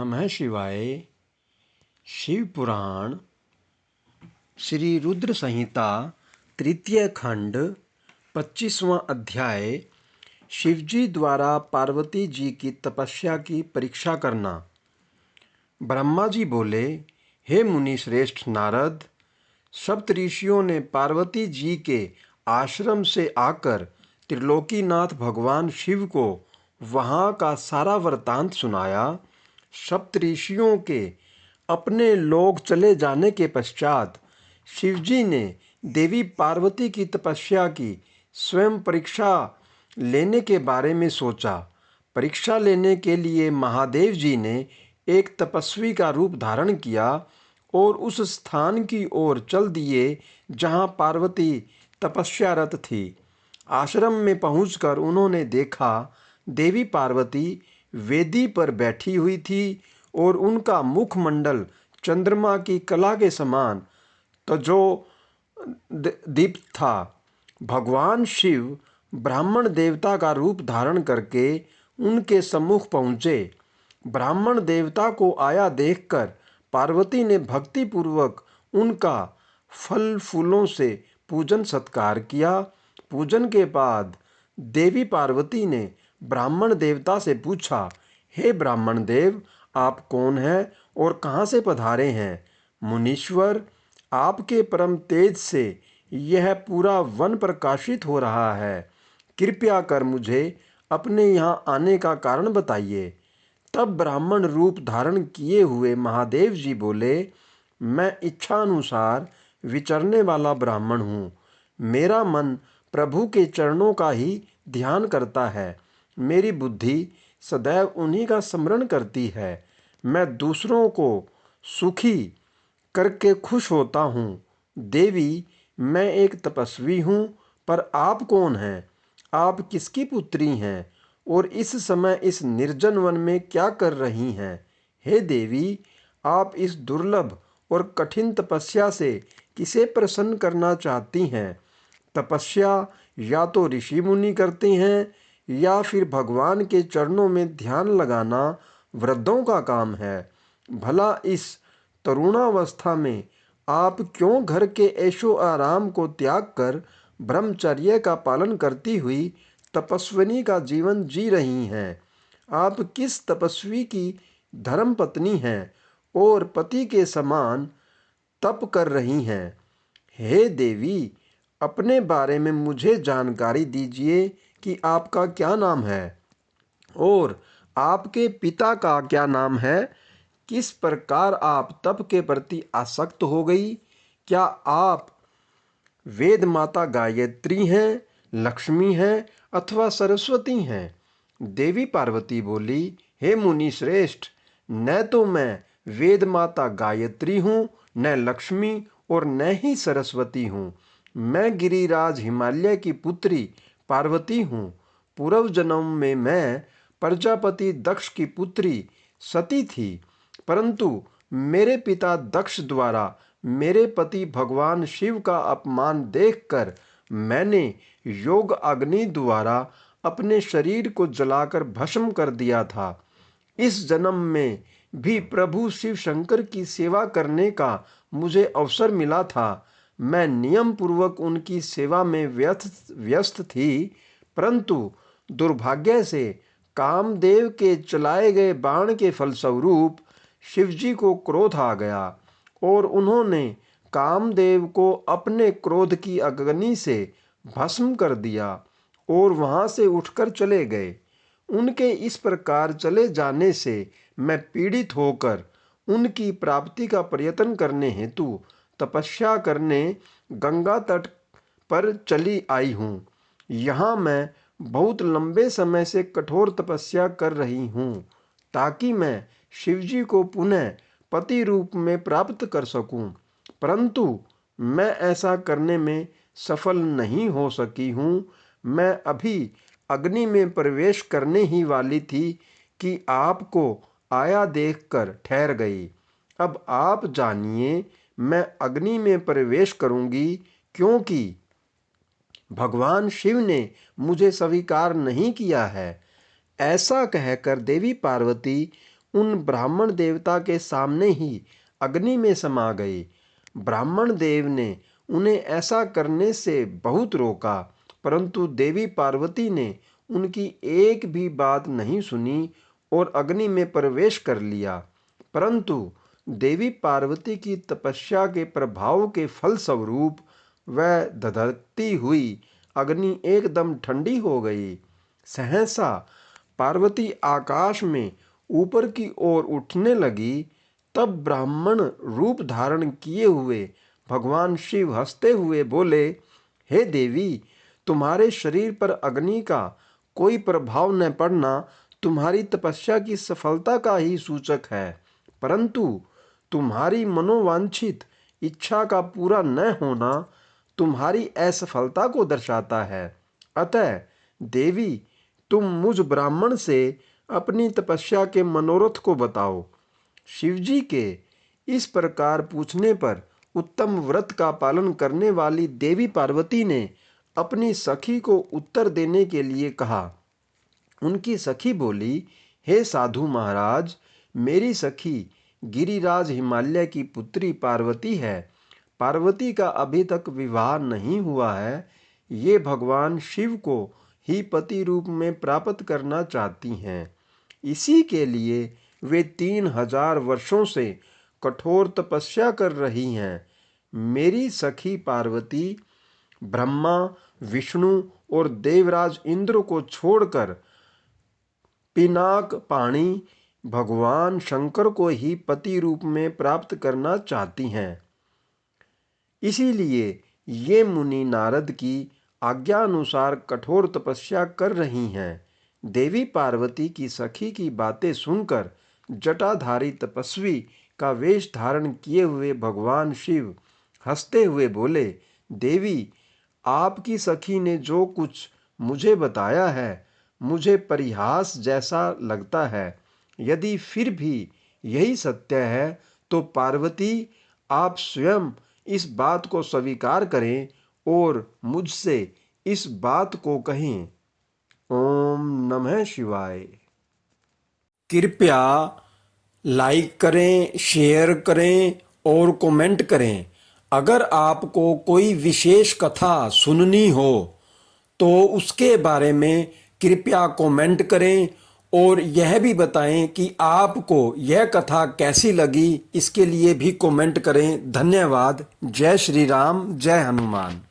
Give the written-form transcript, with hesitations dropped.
नमः शिवाय। शिव पुराण श्री रुद्र संहिता तृतीय खंड 25वां अध्याय शिवजी द्वारा पार्वती जी की तपस्या की परीक्षा करना। ब्रह्मा जी बोले, हे मुनि श्रेष्ठ नारद, सप्तऋषियों ने पार्वती जी के आश्रम से आकर त्रिलोकीनाथ भगवान शिव को वहाँ का सारा वृत्तांत सुनाया। सप्तऋषियों के अपने लोक चले जाने के पश्चात शिवजी ने देवी पार्वती की तपस्या की स्वयं परीक्षा लेने के बारे में सोचा। परीक्षा लेने के लिए महादेव जी ने एक तपस्वी का रूप धारण किया और उस स्थान की ओर चल दिए जहाँ पार्वती तपस्यारत थी। आश्रम में पहुंचकर उन्होंने देखा देवी पार्वती वेदी पर बैठी हुई थी और उनका मुखमंडल चंद्रमा की कला के समान तजो दीप्त था। भगवान शिव ब्राह्मण देवता का रूप धारण करके उनके सम्मुख पहुँचे। ब्राह्मण देवता को आया देखकर पार्वती ने भक्तिपूर्वक उनका फल फूलों से पूजन सत्कार किया। पूजन के बाद देवी पार्वती ने ब्राह्मण देवता से पूछा, हे ब्राह्मण देव, आप कौन हैं और कहाँ से पधारे हैं? मुनीश्वर, आपके परम तेज से यह पूरा वन प्रकाशित हो रहा है। कृपया कर मुझे अपने यहाँ आने का कारण बताइए। तब ब्राह्मण रूप धारण किए हुए महादेव जी बोले, मैं इच्छा अनुसार विचरने वाला ब्राह्मण हूँ। मेरा मन प्रभु के चरणों का ही ध्यान करता है। मेरी बुद्धि सदैव उन्हीं का स्मरण करती है। मैं दूसरों को सुखी करके खुश होता हूँ। देवी, मैं एक तपस्वी हूँ, पर आप कौन हैं? आप किसकी पुत्री हैं और इस समय इस निर्जन वन में क्या कर रही हैं? हे देवी, आप इस दुर्लभ और कठिन तपस्या से किसे प्रसन्न करना चाहती हैं? तपस्या या तो ऋषि मुनि करते हैं या फिर भगवान के चरणों में ध्यान लगाना वृद्धों का काम है। भला इस तरुणावस्था में आप क्यों घर के ऐशो आराम को त्याग कर ब्रह्मचर्य का पालन करती हुई तपस्विनी का जीवन जी रही हैं? आप किस तपस्वी की धर्मपत्नी हैं और पति के समान तप कर रही हैं? हे देवी, अपने बारे में मुझे जानकारी दीजिए कि आपका क्या नाम है और आपके पिता का क्या नाम है। किस प्रकार आप तप के प्रति आसक्त हो गई? क्या आप वेद माता गायत्री हैं, लक्ष्मी हैं अथवा सरस्वती हैं? देवी पार्वती बोली, हे मुनि श्रेष्ठ, न तो मैं वेद माता गायत्री हूँ, न लक्ष्मी और न ही सरस्वती हूँ। मैं गिरिराज हिमालय की पुत्री पार्वती हूँ। पूर्व जन्म में मैं प्रजापति दक्ष की पुत्री सती थी, परंतु मेरे पिता दक्ष द्वारा मेरे पति भगवान शिव का अपमान देखकर मैंने योग अग्नि द्वारा अपने शरीर को जलाकर भस्म कर दिया था। इस जन्म में भी प्रभु शिव शंकर की सेवा करने का मुझे अवसर मिला था। मैं नियम पूर्वक उनकी सेवा में व्यस्त थी, परंतु दुर्भाग्य से कामदेव के चलाए गए बाण के फलस्वरूप शिवजी को क्रोध आ गया और उन्होंने कामदेव को अपने क्रोध की अग्नि से भस्म कर दिया और वहां से उठकर चले गए। उनके इस प्रकार चले जाने से मैं पीड़ित होकर उनकी प्राप्ति का प्रयत्न करने हेतु तपस्या करने गंगा तट पर चली आई हूँ। यहाँ मैं बहुत लंबे समय से कठोर तपस्या कर रही हूँ ताकि मैं शिवजी को पुनः पति रूप में प्राप्त कर सकूं, परंतु मैं ऐसा करने में सफल नहीं हो सकी हूँ। मैं अभी अग्नि में प्रवेश करने ही वाली थी कि आपको आया देखकर ठहर गई। अब आप जानिए, मैं अग्नि में प्रवेश करूंगी क्योंकि भगवान शिव ने मुझे स्वीकार नहीं किया है। ऐसा कहकर देवी पार्वती उन ब्राह्मण देवता के सामने ही अग्नि में समा गए। ब्राह्मण देव ने उन्हें ऐसा करने से बहुत रोका, परंतु देवी पार्वती ने उनकी एक भी बात नहीं सुनी और अग्नि में प्रवेश कर लिया। परंतु देवी पार्वती की तपस्या के प्रभाव के फलस्वरूप वह धधकती हुई अग्नि एकदम ठंडी हो गई। सहसा पार्वती आकाश में ऊपर की ओर उठने लगी। तब ब्राह्मण रूप धारण किए हुए भगवान शिव हंसते हुए बोले, हे देवी, तुम्हारे शरीर पर अग्नि का कोई प्रभाव न पड़ना तुम्हारी तपस्या की सफलता का ही सूचक है, परंतु तुम्हारी मनोवांछित इच्छा का पूरा न होना तुम्हारी असफलता को दर्शाता है। अतः देवी, तुम मुझ ब्राह्मण से अपनी तपस्या के मनोरथ को बताओ। शिवजी के इस प्रकार पूछने पर उत्तम व्रत का पालन करने वाली देवी पार्वती ने अपनी सखी को उत्तर देने के लिए कहा। उनकी सखी बोली, हे साधु महाराज, मेरी सखी गिरिराज हिमालय की पुत्री पार्वती है। पार्वती का अभी तक विवाह नहीं हुआ है। ये भगवान शिव को ही पति रूप में प्राप्त करना चाहती हैं। इसी के लिए वे 3000 वर्षों से कठोर तपस्या कर रही हैं। मेरी सखी पार्वती ब्रह्मा, विष्णु और देवराज इंद्र को छोड़कर पिनाक पाणी भगवान शंकर को ही पति रूप में प्राप्त करना चाहती हैं। इसीलिए ये मुनि नारद की आज्ञा अनुसार कठोर तपस्या कर रही हैं। देवी पार्वती की सखी की बातें सुनकर जटाधारी तपस्वी का वेश धारण किए हुए भगवान शिव हंसते हुए बोले, देवी, आपकी सखी ने जो कुछ मुझे बताया है मुझे परिहास जैसा लगता है। यदि फिर भी यही सत्य है तो पार्वती, आप स्वयं इस बात को स्वीकार करें और मुझसे इस बात को कहें। ओम नमः शिवाय। कृपया लाइक करें, शेयर करें और कमेंट करें। अगर आपको कोई विशेष कथा सुननी हो तो उसके बारे में कृपया कमेंट करें और यह भी बताएं कि आपको यह कथा कैसी लगी। इसके लिए भी कमेंट करें। धन्यवाद। जय श्री राम, जय हनुमान।